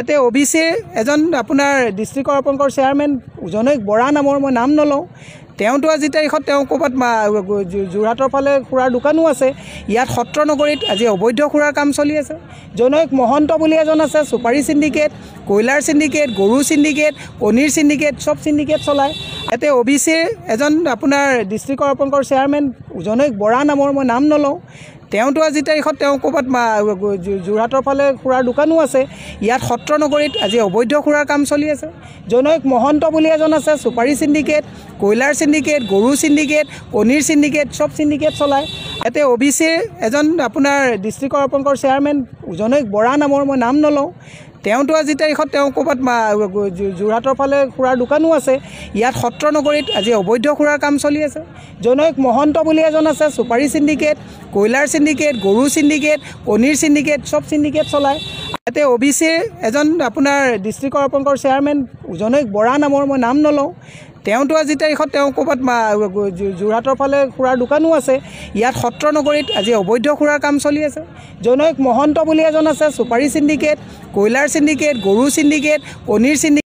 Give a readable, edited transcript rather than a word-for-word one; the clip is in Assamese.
ইয়াতে OBCৰ এজন আপোনাৰ ডিষ্ট্ৰিক্ট কৰ্পোৰেচনৰ চেয়াৰমেন জনৈক বৰা নামৰ মই নাম নলওঁ তেওঁতো আজি তাৰিখত তেওঁ ক'ৰবাত যোৰহাটৰ ফালে খুৰাৰ দোকানো আছে ইয়াত সত্ৰ নগৰীত আজি অবৈধ খুৰাৰ কাম চলি আছে জনৈক মহন্ত বুলি এজন আছে সুপাৰী সিন্ডিকেট কয়লাৰ সিন্ডিকেট গৰু সিন্ডিকেট কণীৰ সিন্ডিকেট সব সিন্ডিকেট চলায় ইয়াতে OBCৰ এজন আপোনাৰ ডিষ্ট্ৰিক্ট কৰ্পোৰেচনৰ চেয়াৰমেন জনৈক বৰা নামৰ মই নাম নলওঁ তেওঁতো আজি তাৰিখত তেওঁ ক'ৰবাত যোৰহাটৰ ফালে খুৰাৰ দোকানো আছে ইয়াত সত্ৰ নগৰীত আজি অবৈধ খুৰাৰ কাম চলি আছে জনৈক মহন্ত বুলি এজন আছে সুপাৰী সিন্ডিকেট কয়লাৰ সিন্ডিকেট গৰু সিন্ডিকেট কণীৰ সিন্ডিকেট সব সিন্ডিকেট চলায় ইয়াতে OBCৰ এজন আপোনাৰ ডিষ্ট্ৰিক্ট কৰ্পোৰেচনৰ চেয়াৰমেন জনৈক বৰা নামৰ মই নাম নলওঁ তেওঁতো আজি তাৰিখত তেওঁ ক'ৰবাত যোৰহাটৰ ফালে খুৰাৰ দোকানো আছে ইয়াত সত্ৰ নগৰীত আজি অবৈধ খুৰাৰ কাম চলি আছে জনৈক মহন্ত বুলি এজন আছে সুপাৰী সিন্ডিকেট কয়লাৰ সিন্ডিকেট গৰু সিন্ডিকেট কণীৰ সিন্ডিকেট সব সিন্ডিকেট চলায় ইয়াতে OBCৰ এজন আপোনাৰ ডিষ্ট্ৰিক্ট কৰ্পোৰেচনৰ চেয়াৰমেন জনৈক বৰা নামৰ মই নাম নলওঁ তেওঁতো আজি তাৰিখত তেওঁ ক'ৰবাত যোৰহাটৰ ফালে খুৰাৰ দোকানো আছে ইয়াত সত্ৰ নগৰীত আজি অবৈধ খুৰাৰ কাম চলি আছে জনৈক মহন্ত বুলি এজন আছে সুপাৰী সিন্ডিকেট কয়লাৰ সিন্ডিকেট গৰু সিন্ডিকেট কণীৰ সিন্ডিকেট